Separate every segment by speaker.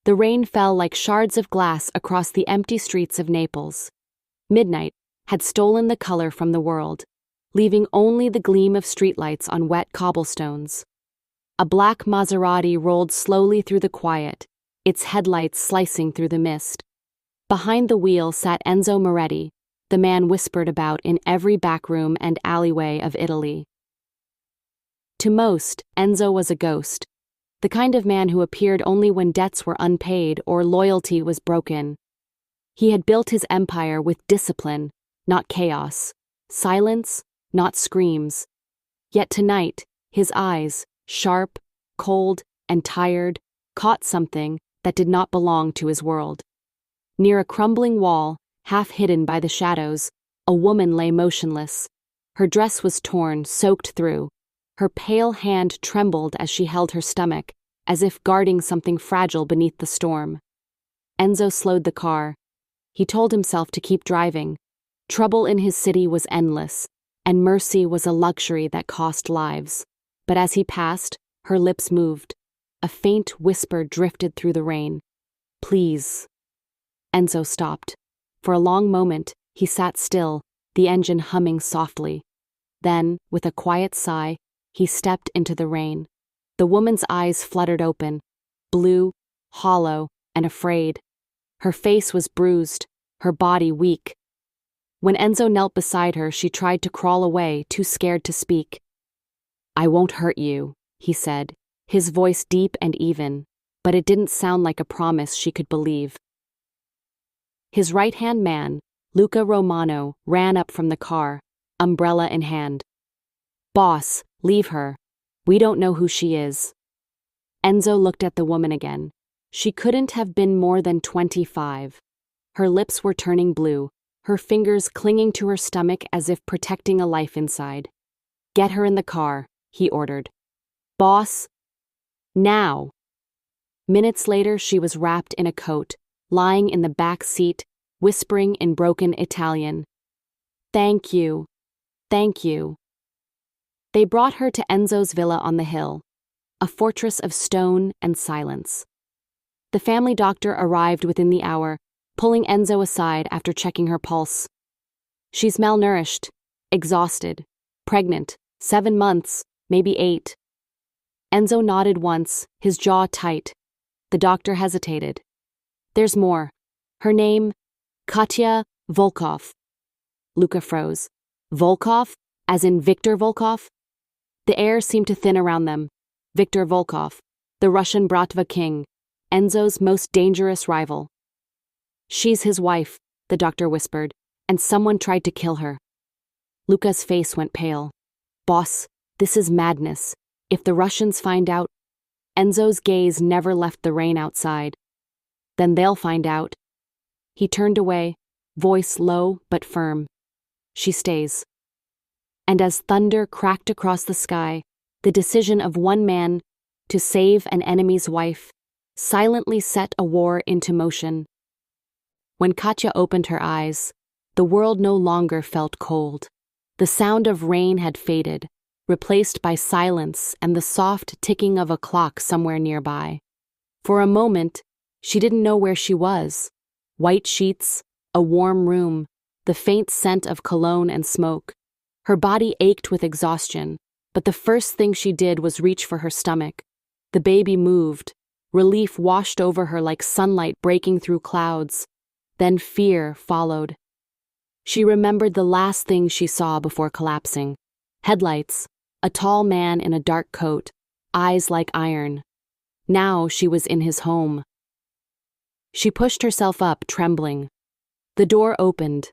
Speaker 1: The rain fell like shards of glass across the empty streets of Naples. Midnight had stolen the color from the world, leaving only the gleam of streetlights on wet cobblestones. A black Maserati rolled slowly through the quiet, its headlights slicing through the mist. Behind the wheel sat Enzo Moretti, the man whispered about in every backroom and alleyway of Italy. To most, Enzo was a ghost, the kind of man who appeared only when debts were unpaid or loyalty was broken. He had built his empire with discipline, not chaos, silence, not screams. Yet tonight, his eyes, sharp, cold, and tired, caught something that did not belong to his world. Near a crumbling wall, half hidden by the shadows, a woman lay motionless. Her dress was torn, soaked through. Her pale hand trembled as she held her stomach, as if guarding something fragile beneath the storm. Enzo slowed the car. He told himself to keep driving. Trouble in his city was endless, and mercy was a luxury that cost lives. But as he passed, her lips moved. A faint whisper drifted through the rain. "Please." Enzo stopped. For a long moment, he sat still, the engine humming softly. Then, with a quiet sigh, he stepped into the rain. The woman's eyes fluttered open, blue, hollow, and afraid. Her face was bruised, her body weak. When Enzo knelt beside her, she tried to crawl away, too scared to speak. "I won't hurt you," he said, his voice deep and even, but it didn't sound like a promise she could believe. His right-hand man, Luca Romano, ran up from the car, umbrella in hand. "Boss, leave her. We don't know who she is." Enzo looked at the woman again. She couldn't have been more than 25. Her lips were turning blue, her fingers clinging to her stomach as if protecting a life inside. "Get her in the car," he ordered. "Boss, now." Minutes later, she was wrapped in a coat, lying in the back seat, whispering in broken Italian, "Thank you. Thank you." They brought her to Enzo's villa on the hill, a fortress of stone and silence. The family doctor arrived within the hour, pulling Enzo aside after checking her pulse. "She's malnourished, exhausted, pregnant, 7 months, maybe 8. Enzo nodded once, his jaw tight. The doctor hesitated. "There's more. Her name, Katya Volkov." Luca froze. "Volkov? As in Victor Volkov?" The air seemed to thin around them. Victor Volkov, the Russian Bratva king, Enzo's most dangerous rival. "She's his wife," the doctor whispered, "and someone tried to kill her." Luca's face went pale. "Boss, this is madness. If the Russians find out..." Enzo's gaze never left the rain outside. "Then they'll find out." He turned away, voice low but firm. "She stays." And as thunder cracked across the sky, the decision of one man to save an enemy's wife silently set a war into motion. When Katya opened her eyes, the world no longer felt cold. The sound of rain had faded, replaced by silence and the soft ticking of a clock somewhere nearby. For a moment, she didn't know where she was. White sheets, a warm room, the faint scent of cologne and smoke. Her body ached with exhaustion, but the first thing she did was reach for her stomach. The baby moved. Relief washed over her like sunlight breaking through clouds. Then fear followed. She remembered the last thing she saw before collapsing. Headlights, a tall man in a dark coat, eyes like iron. Now she was in his home. She pushed herself up, trembling. The door opened.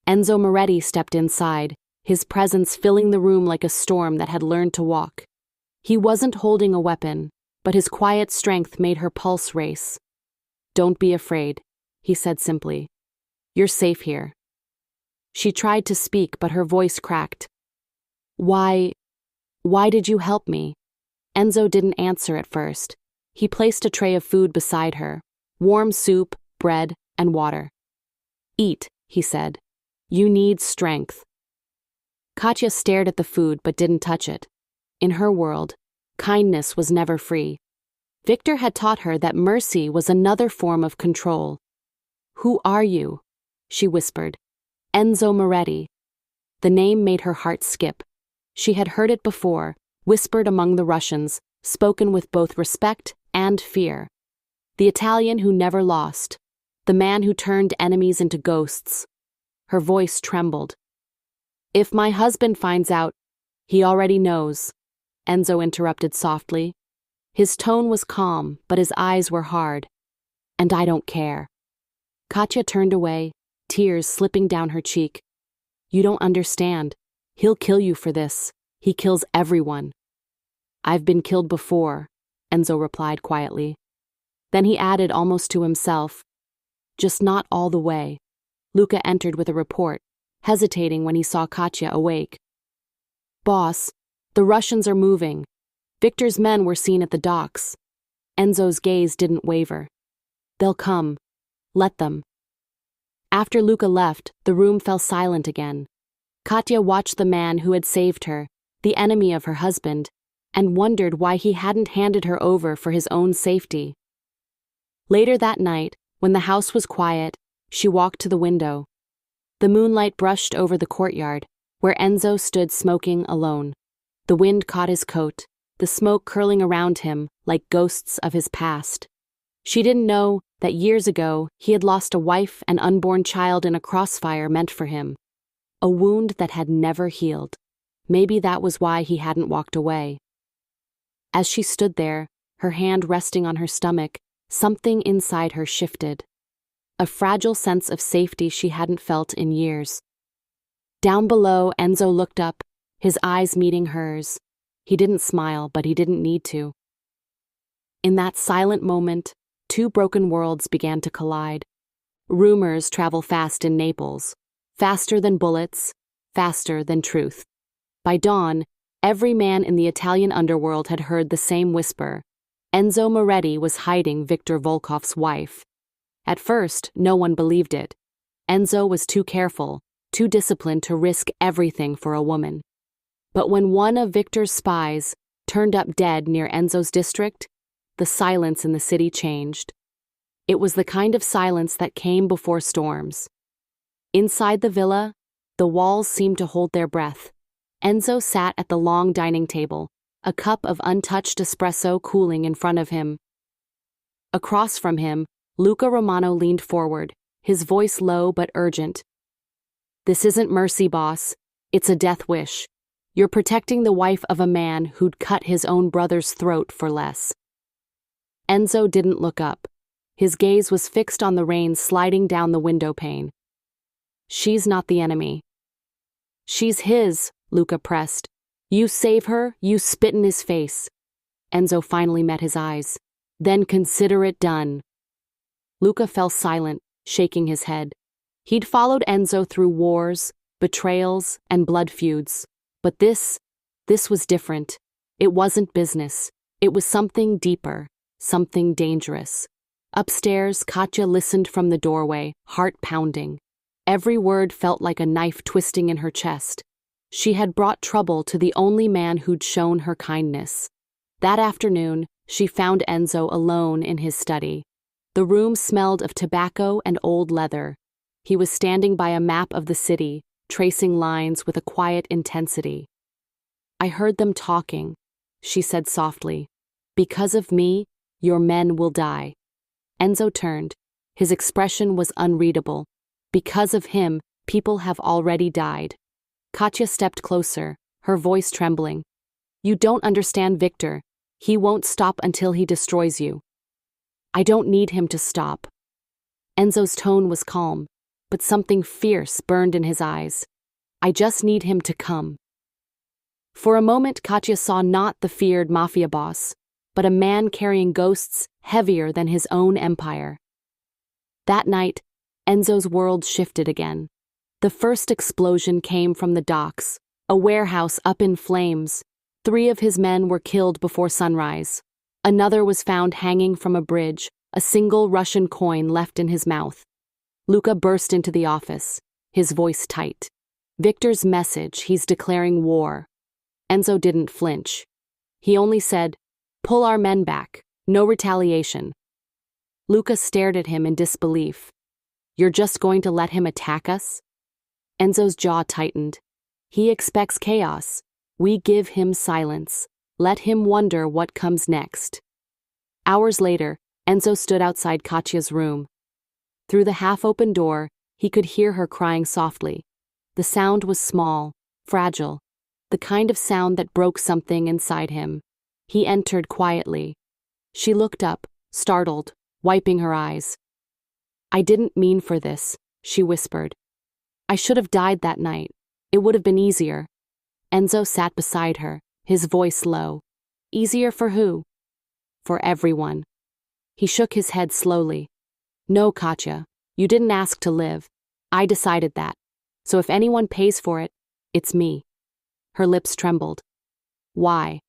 Speaker 1: Enzo Moretti stepped inside, his presence filling the room like a storm that had learned to walk. He wasn't holding a weapon, but his quiet strength made her pulse race. "Don't be afraid," he said simply. "You're safe here." She tried to speak, but her voice cracked. Why did you help me?" Enzo didn't answer at first. He placed a tray of food beside her, warm soup, bread, and water. "Eat," he said. "You need strength." Katya stared at the food but didn't touch it. In her world, kindness was never free. Victor had taught her that mercy was another form of control. "Who are you?" she whispered. "Enzo Moretti." The name made her heart skip. She had heard it before, whispered among the Russians, spoken with both respect and fear. The Italian who never lost. The man who turned enemies into ghosts. Her voice trembled. "If my husband finds out, he already knows," Enzo interrupted softly. His tone was calm, but his eyes were hard. "And I don't care." Katya turned away, tears slipping down her cheek. "You don't understand. He'll kill you for this. He kills everyone." "I've been killed before," Enzo replied quietly. Then he added almost to himself, "Just not all the way." Luca entered with a report, hesitating when he saw Katya awake. "Boss, the Russians are moving. Victor's men were seen at the docks." Enzo's gaze didn't waver. "They'll come. Let them." After Luca left, the room fell silent again. Katya watched the man who had saved her, the enemy of her husband, and wondered why he hadn't handed her over for his own safety. Later that night, when the house was quiet, she walked to the window. The moonlight brushed over the courtyard, where Enzo stood smoking alone. The wind caught his coat, the smoke curling around him like ghosts of his past. She didn't know that years ago he had lost a wife and unborn child in a crossfire meant for him. A wound that had never healed. Maybe that was why he hadn't walked away. As she stood there, her hand resting on her stomach, something inside her shifted. A fragile sense of safety she hadn't felt in years. Down below, Enzo looked up, his eyes meeting hers. He didn't smile, but he didn't need to. In that silent moment, two broken worlds began to collide. Rumors travel fast in Naples, faster than bullets, faster than truth. By dawn, every man in the Italian underworld had heard the same whisper. Enzo Moretti was hiding Viktor Volkov's wife. At first, no one believed it. Enzo was too careful, too disciplined to risk everything for a woman. But when one of Viktor's spies turned up dead near Enzo's district, the silence in the city changed. It was the kind of silence that came before storms. Inside the villa, the walls seemed to hold their breath. Enzo sat at the long dining table, a cup of untouched espresso cooling in front of him. Across from him, Luca Romano leaned forward, his voice low but urgent. "This isn't mercy, boss. It's a death wish. You're protecting the wife of a man who'd cut his own brother's throat for less." Enzo didn't look up. His gaze was fixed on the rain sliding down the window pane. "She's not the enemy." "She's his," Luca pressed. "You save her, you spit in his face." Enzo finally met his eyes. "Then consider it done." Luca fell silent, shaking his head. He'd followed Enzo through wars, betrayals, and blood feuds. But this was different. It wasn't business. It was something deeper, something dangerous. Upstairs, Katya listened from the doorway, heart pounding. Every word felt like a knife twisting in her chest. She had brought trouble to the only man who'd shown her kindness. That afternoon, she found Enzo alone in his study. The room smelled of tobacco and old leather. He was standing by a map of the city, tracing lines with a quiet intensity. "I heard them talking," she said softly. "Because of me, your men will die." Enzo turned. His expression was unreadable. Because of him, people have already died. Katya stepped closer, her voice trembling. "You don't understand Victor. He won't stop until he destroys you." "I don't need him to stop." Enzo's tone was calm, but something fierce burned in his eyes. "I just need him to come." For a moment, Katya saw not the feared Mafia boss, but a man carrying ghosts heavier than his own empire. That night, Enzo's world shifted again. The first explosion came from the docks, a warehouse up in flames. 3 of his men were killed before sunrise. Another was found hanging from a bridge, a single Russian coin left in his mouth. Luca burst into the office, his voice tight. "Victor's message, he's declaring war." Enzo didn't flinch. He only said, "Pull our men back. No retaliation. Luca stared at him in disbelief. You're just going to let him attack us? Enzo's jaw tightened. He expects chaos. We give him silence. Let him wonder what comes next. Hours later, Enzo stood outside Katya's room. Through the half-open door, he could hear her crying softly. The sound was small, fragile, the kind of sound that broke something inside him. He entered quietly. She looked up, startled, wiping her eyes. I didn't mean for this, she whispered. I should have died that night. It would have been easier. Enzo sat beside her, his voice low. Easier for who? For everyone. He shook his head slowly. No, Katya, you didn't ask to live. I decided that. So if anyone pays for it, it's me. Her lips trembled. Why?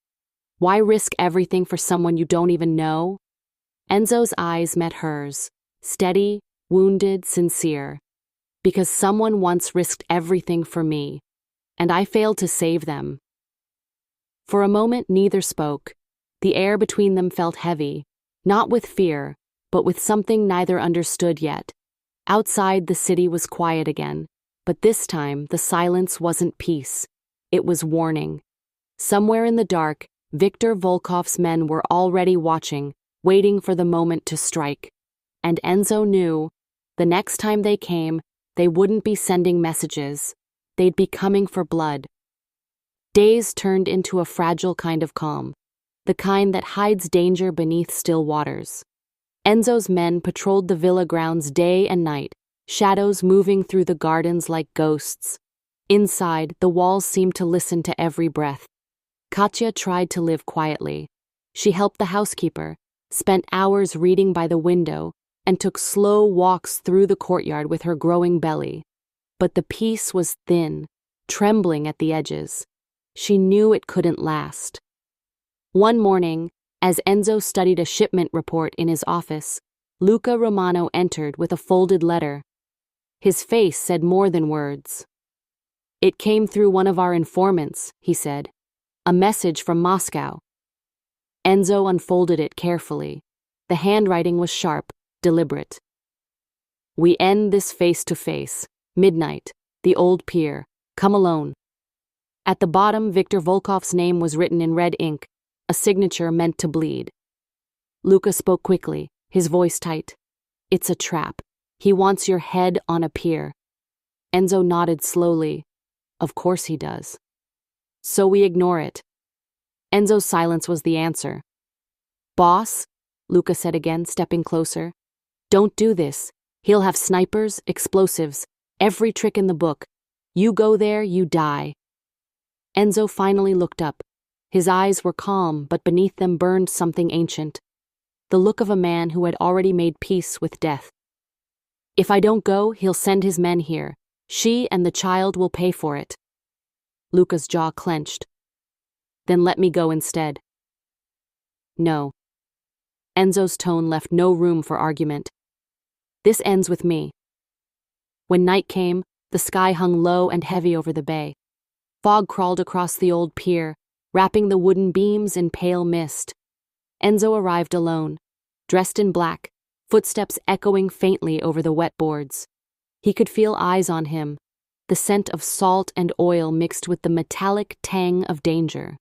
Speaker 1: Why risk everything for someone you don't even know? Enzo's eyes met hers, steady, wounded, sincere. Because someone once risked everything for me, and I failed to save them. For a moment neither spoke. The air between them felt heavy, not with fear, but with something neither understood yet. Outside the city was quiet again, but this time the silence wasn't peace. It was warning. Somewhere in the dark, Viktor Volkov's men were already watching, waiting for the moment to strike. And Enzo knew, the next time they came, they wouldn't be sending messages. They'd be coming for blood. Days turned into a fragile kind of calm, the kind that hides danger beneath still waters. Enzo's men patrolled the villa grounds day and night, shadows moving through the gardens like ghosts. Inside, the walls seemed to listen to every breath. Katya tried to live quietly. She helped the housekeeper, spent hours reading by the window, and took slow walks through the courtyard with her growing belly. But the peace was thin, trembling at the edges. She knew it couldn't last. One morning, as Enzo studied a shipment report in his office, Luca Romano entered with a folded letter. His face said more than words. It came through one of our informants, he said. A message from Moscow. Enzo unfolded it carefully. The handwriting was sharp, deliberate. We end this face to face. Midnight. The old pier. Come alone. At the bottom, Viktor Volkov's name was written in red ink, a signature meant to bleed. Luca spoke quickly, his voice tight. It's a trap. He wants your head on a pier. Enzo nodded slowly. Of course he does. So we ignore it. Enzo's silence was the answer. Boss, Luca said again, stepping closer. Don't do this. He'll have snipers, explosives, every trick in the book. You go there, you die. Enzo finally looked up. His eyes were calm, but beneath them burned something ancient. The look of a man who had already made peace with death. If I don't go, he'll send his men here. She and the child will pay for it. Luca's jaw clenched. Then let me go instead. No. Enzo's tone left no room for argument. This ends with me. When night came, the sky hung low and heavy over the bay. Fog crawled across the old pier, wrapping the wooden beams in pale mist. Enzo arrived alone, dressed in black, footsteps echoing faintly over the wet boards. He could feel eyes on him, the scent of salt and oil mixed with the metallic tang of danger.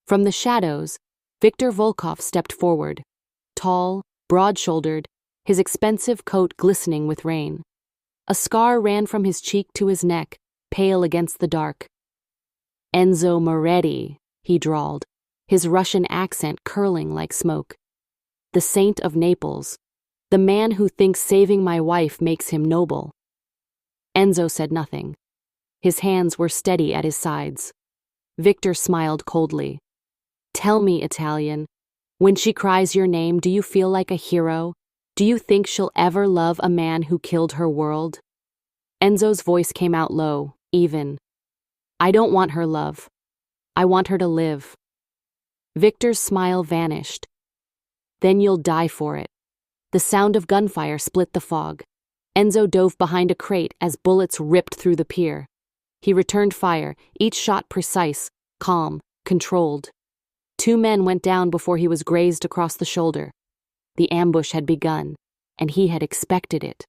Speaker 1: From the shadows, Viktor Volkov stepped forward, tall, broad-shouldered, his expensive coat glistening with rain. A scar ran from his cheek to his neck, pale against the dark. Enzo Moretti, he drawled, his Russian accent curling like smoke. The saint of Naples, the man who thinks saving my wife makes him noble. Enzo said nothing. His hands were steady at his sides. Viktor smiled coldly. Tell me, Italian, when she cries your name, do you feel like a hero? Do you think she'll ever love a man who killed her world? Enzo's voice came out low, even. I don't want her love. I want her to live. Viktor's smile vanished. Then you'll die for it. The sound of gunfire split the fog. Enzo dove behind a crate as bullets ripped through the pier. He returned fire, each shot precise, calm, controlled. 2 men went down before he was grazed across the shoulder. The ambush had begun, and he had expected it.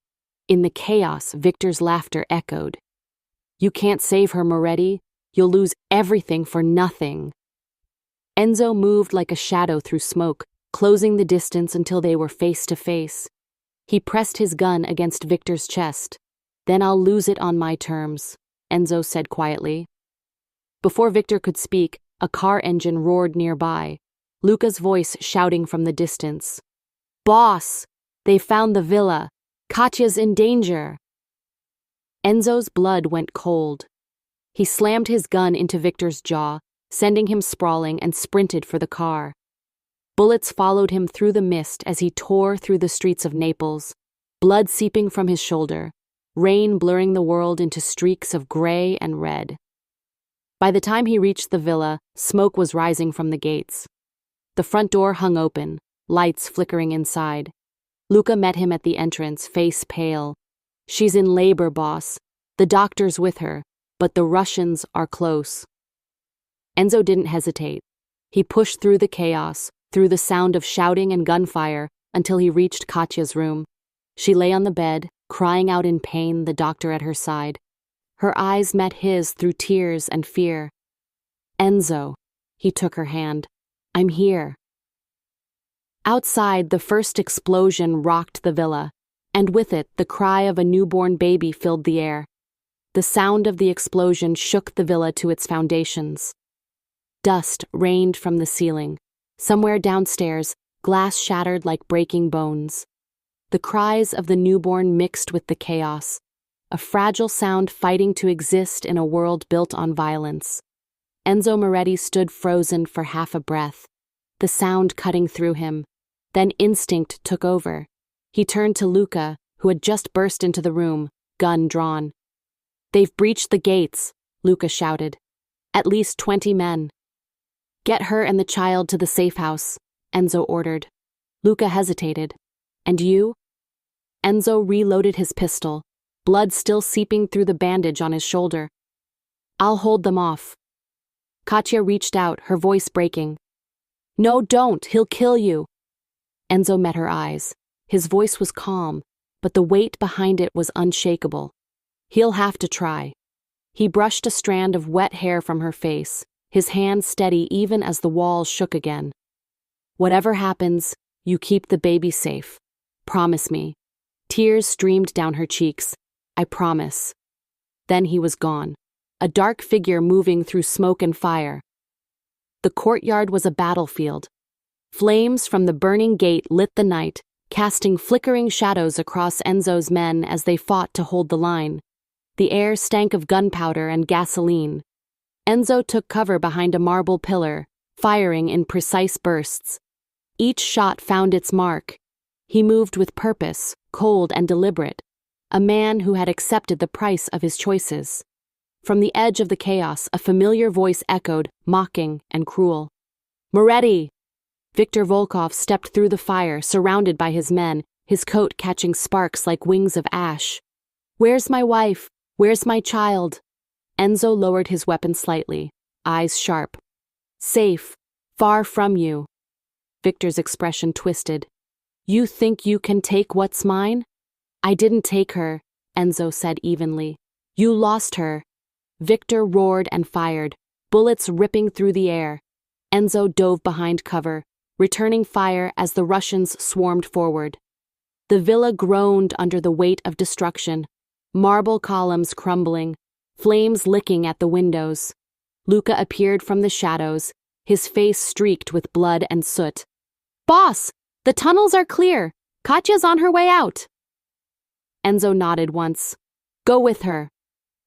Speaker 1: In the chaos, Victor's laughter echoed. "You can't save her, Moretti. You'll lose everything for nothing." Enzo moved like a shadow through smoke, closing the distance until they were face to face. He pressed his gun against Victor's chest. "Then I'll lose it on my terms," Enzo said quietly. Before Victor could speak, a car engine roared nearby, Luca's voice shouting from the distance. "Boss! They found the villa! Katya's in danger!" Enzo's blood went cold. He slammed his gun into Victor's jaw, sending him sprawling, and sprinted for the car. Bullets followed him through the mist as he tore through the streets of Naples, blood seeping from his shoulder, rain blurring the world into streaks of gray and red. By the time he reached the villa, smoke was rising from the gates. The front door hung open, lights flickering inside. Luca met him at the entrance, face pale. "She's in labor, boss. The doctor's with her, but the Russians are close." Enzo didn't hesitate. He pushed through the chaos, through the sound of shouting and gunfire, until he reached Katya's room. She lay on the bed, crying out in pain, the doctor at her side. Her eyes met his through tears and fear. "Enzo," he took her hand. "I'm here." Outside, the first explosion rocked the villa, and with it, the cry of a newborn baby filled the air. The sound of the explosion shook the villa to its foundations. Dust rained from the ceiling. Somewhere downstairs, glass shattered like breaking bones. The cries of the newborn mixed with the chaos, a fragile sound fighting to exist in a world built on violence. Enzo Moretti stood frozen for half a breath, the sound cutting through him. Then instinct took over. He turned to Luca, who had just burst into the room, gun drawn. "They've breached the gates," Luca shouted. "At least 20 men." "Get her and the child to the safe house," Enzo ordered. Luca hesitated. "And you?" Enzo reloaded his pistol, blood still seeping through the bandage on his shoulder. "I'll hold them off." Katya reached out, her voice breaking. "No, don't, he'll kill you." Enzo met her eyes. His voice was calm, but the weight behind it was unshakable. "He'll have to try." He brushed a strand of wet hair from her face, his hand steady even as the walls shook again. "Whatever happens, you keep the baby safe. Promise me." Tears streamed down her cheeks. "I promise." Then he was gone, a dark figure moving through smoke and fire. The courtyard was a battlefield. Flames from the burning gate lit the night, casting flickering shadows across Enzo's men as they fought to hold the line. The air stank of gunpowder and gasoline. Enzo took cover behind a marble pillar, firing in precise bursts. Each shot found its mark. He moved with purpose, cold and deliberate, a man who had accepted the price of his choices. From the edge of the chaos, a familiar voice echoed, mocking and cruel. "Moretti!" Viktor Volkov stepped through the fire, surrounded by his men, his coat catching sparks like wings of ash. "Where's my wife? Where's my child?" Enzo lowered his weapon slightly, eyes sharp. "Safe, far from you." Victor's expression twisted. "You think you can take what's mine?" "I didn't take her," Enzo said evenly. "You lost her." Victor roared and fired, bullets ripping through the air. Enzo dove behind cover, returning fire as the Russians swarmed forward. The villa groaned under the weight of destruction, marble columns crumbling, flames licking at the windows. Luca appeared from the shadows, his face streaked with blood and soot. "Boss, the tunnels are clear. Katya's on her way out." Enzo nodded once. "Go with her."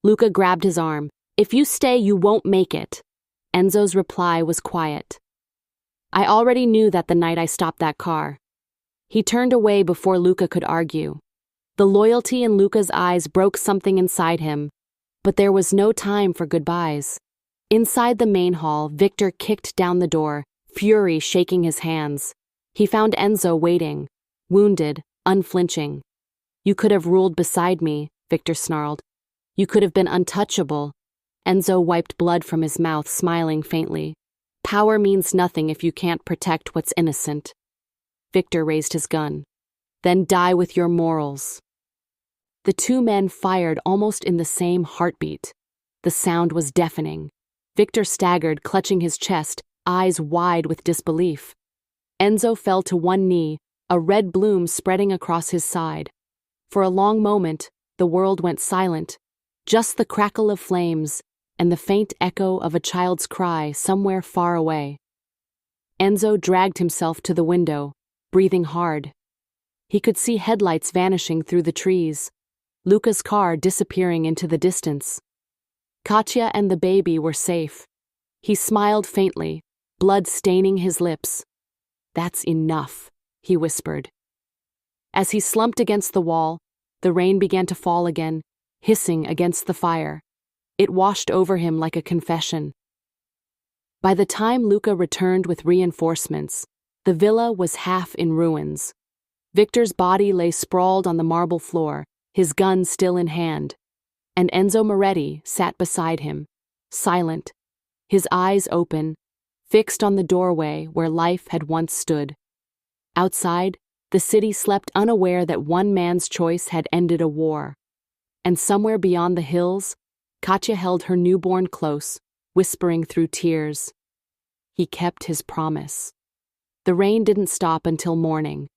Speaker 1: Luca grabbed his arm. "If you stay, you won't make it." Enzo's reply was quiet. "I already knew that the night I stopped that car." He turned away before Luca could argue. The loyalty in Luca's eyes broke something inside him, but there was no time for goodbyes. Inside the main hall, Victor kicked down the door, fury shaking his hands. He found Enzo waiting, wounded, unflinching. "You could have ruled beside me," Victor snarled. "You could have been untouchable." Enzo wiped blood from his mouth, smiling faintly. Power means nothing if you can't protect what's innocent. Victor raised his gun. Then die with your morals. The two men fired almost in the same heartbeat. The sound was deafening. Victor staggered, clutching his chest, eyes wide with disbelief. Enzo fell to one knee, a red bloom spreading across his side. For a long moment, the world went silent, just the crackle of flames and the faint echo of a child's cry somewhere far away. Enzo dragged himself to the window, breathing hard. He could see headlights vanishing through the trees, Luca's car disappearing into the distance. Katya and the baby were safe. He smiled faintly, blood staining his lips. "That's enough," he whispered. As he slumped against the wall, the rain began to fall again, hissing against the fire. It washed over him like a confession. By the time Luca returned with reinforcements, the villa was half in ruins. Victor's body lay sprawled on the marble floor, his gun still in hand, and Enzo Moretti sat beside him, silent, his eyes open, fixed on the doorway where life had once stood. Outside, the city slept unaware that one man's choice had ended a war. And somewhere beyond the hills, Katya held her newborn close, whispering through tears. He kept his promise. The rain didn't stop until morning,